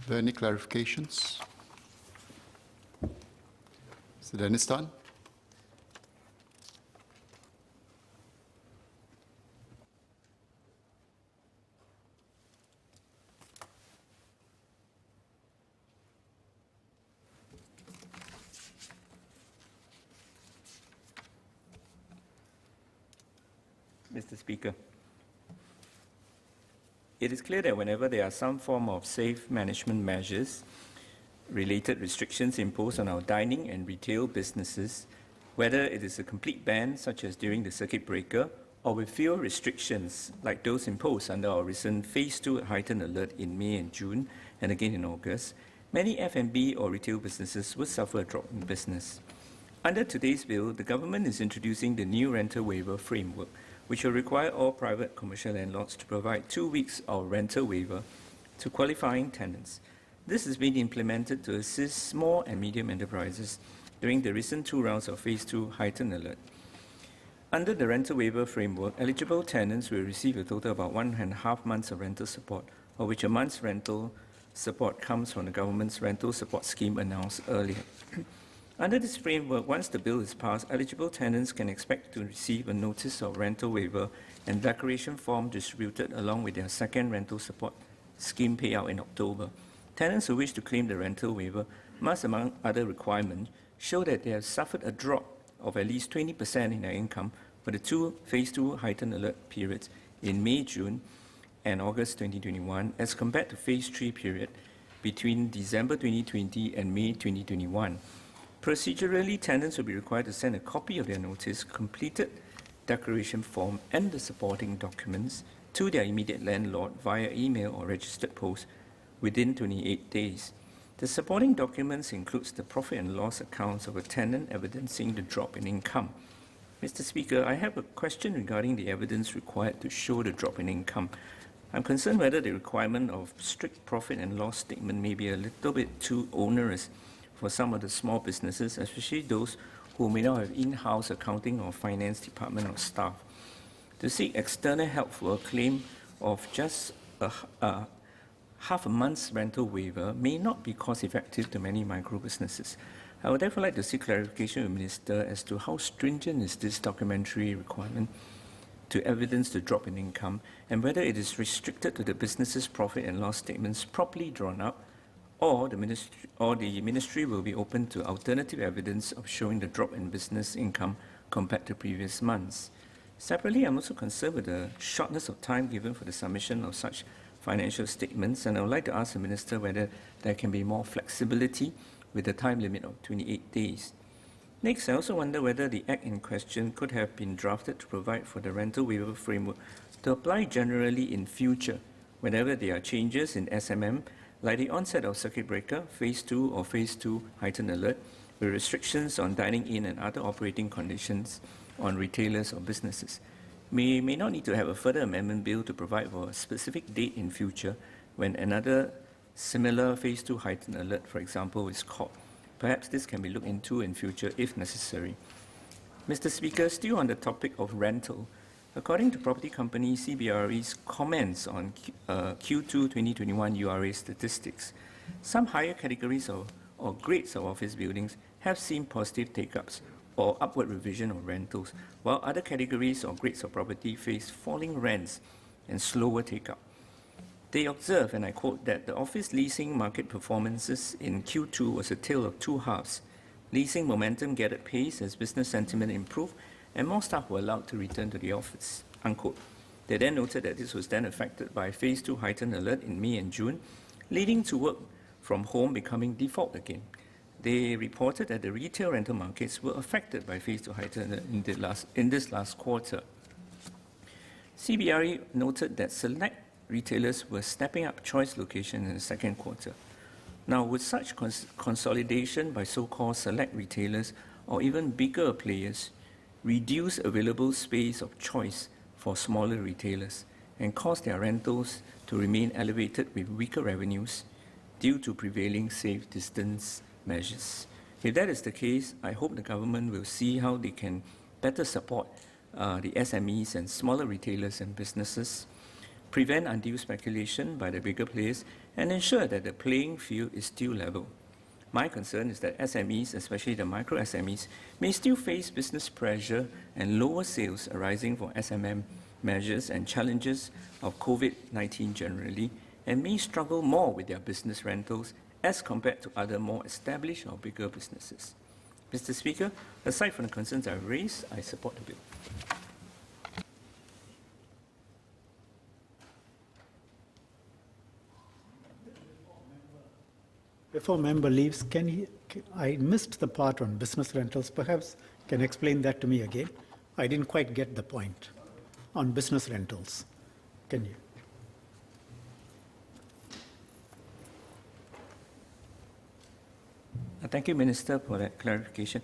Are there any clarifications? Mr. Dennis Tan. Mr. Speaker, it is clear that whenever there are some form of safe management measures, related restrictions imposed on our dining and retail businesses, whether it is a complete ban, such as during the circuit breaker, or with fewer restrictions, like those imposed under our recent Phase 2 heightened alert in May and June, and again in August, many F&B or retail businesses would suffer a drop in business. Under today's bill, the government is introducing the new rental waiver framework, which will require all private commercial landlords to provide 2 weeks of rental waiver to qualifying tenants. This is being implemented to assist small and medium enterprises during the recent 2 rounds of Phase 2 heightened alert. Under the rental waiver framework, eligible tenants will receive a total of about 1.5 months of rental support, of which a month's rental support comes from the government's rental support scheme announced earlier. Under this framework, once the bill is passed, eligible tenants can expect to receive a notice of rental waiver and declaration form distributed along with their second rental support scheme payout in October. Tenants who wish to claim the rental waiver must, among other requirements, show that they have suffered a drop of at least 20% in their income for the Phase 2 heightened alert periods in May, June, and August 2021, as compared to Phase 3 period between December 2020 and May 2021. Procedurally, tenants will be required to send a copy of their notice, completed declaration form, and the supporting documents to their immediate landlord via email or registered post within 28 days. The supporting documents includes the profit and loss accounts of a tenant evidencing the drop in income. Mr. Speaker, I have a question regarding the evidence required to show the drop in income. I'm concerned whether the requirement of strict profit and loss statement may be a little bit too onerous for some of the small businesses, especially those who may not have in-house accounting or finance department or staff. To seek external help for a claim of just half a month's rental waiver may not be cost-effective to many micro businesses. I would therefore like to seek clarification from the Minister as to how stringent is this documentary requirement to evidence the drop in income, and whether it is restricted to the business's profit and loss statements properly drawn up, or the ministry will be open to alternative evidence of showing the drop in business income compared to previous months. Separately, I'm also concerned with the shortness of time given for the submission of such financial statements, and I would like to ask the Minister whether there can be more flexibility with a time limit of 28 days. Next, I also wonder whether the Act in question could have been drafted to provide for the rental waiver framework to apply generally in future whenever there are changes in SMM, like the onset of circuit breaker, Phase 2 or Phase 2 heightened alert, with restrictions on dining in and other operating conditions on retailers or businesses. We may not need to have a further amendment bill to provide for a specific date in future when another similar Phase 2 heightened alert, for example, is called. Perhaps this can be looked into in future if necessary. Mr. Speaker, still on the topic of rental, according to property company CBRE's comments on Q2 2021 URA statistics, some higher categories or grades of office buildings have seen positive take-ups or upward revision of rentals, while other categories or grades of property face falling rents and slower take-up. They observe, and I quote, that the office leasing market performances in Q2 was a tale of two halves. Leasing momentum gathered pace as business sentiment improved and more staff were allowed to return to the office, unquote. They then noted that this was then affected by Phase 2 heightened alert in May and June, leading to work from home becoming default again. They reported that the retail rental markets were affected by Phase 2 heightened alert in this last quarter. CBRE noted that select retailers were stepping up choice location in the second quarter. Now, with such consolidation by so-called select retailers or even bigger players, reduce available space of choice for smaller retailers and cause their rentals to remain elevated with weaker revenues due to prevailing safe distance measures. If that is the case, I hope the government will see how they can better support the SMEs and smaller retailers and businesses, prevent undue speculation by the bigger players, and ensure that the playing field is still level. My concern is that SMEs, especially the micro SMEs, may still face business pressure and lower sales arising from SMM measures and challenges of COVID-19 generally, and may struggle more with their business rentals as compared to other more established or bigger businesses. Mr. Speaker, aside from the concerns I've raised, I support the bill. Before member leaves, I missed the part on business rentals. Perhaps can explain that to me again. I didn't quite get the point on business rentals. Can you? Thank you, Minister, for that clarification.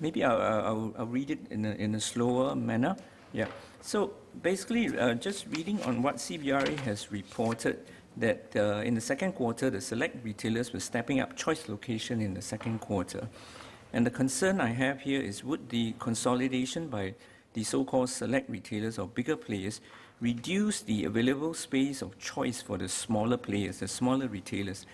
Maybe I'll read it in a slower manner. Yeah. So basically, just reading on what CBRA has reported, that in the second quarter, the select retailers were stepping up choice location in the second quarter. And the concern I have here is, would the consolidation by the so-called select retailers or bigger players reduce the available space of choice for the smaller players, the smaller retailers,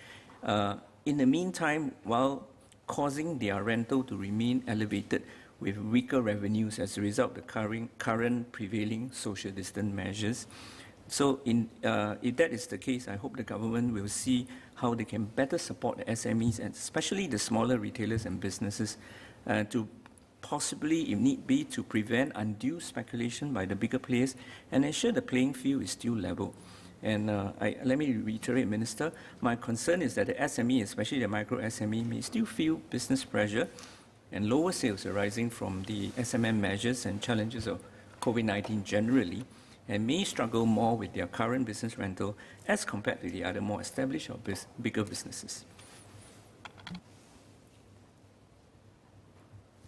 in the meantime, while causing their rental to remain elevated with weaker revenues as a result of the current prevailing social distance measures? So if that is the case, I hope the government will see how they can better support the SMEs, and especially the smaller retailers and businesses, to possibly, if need be, to prevent undue speculation by the bigger players and ensure the playing field is still level. And let me reiterate, Minister, my concern is that the SME, especially the micro SME, may still feel business pressure and lower sales arising from the SMM measures and challenges of COVID-19 generally, and may struggle more with their current business rental as compared to the other more established or bigger businesses.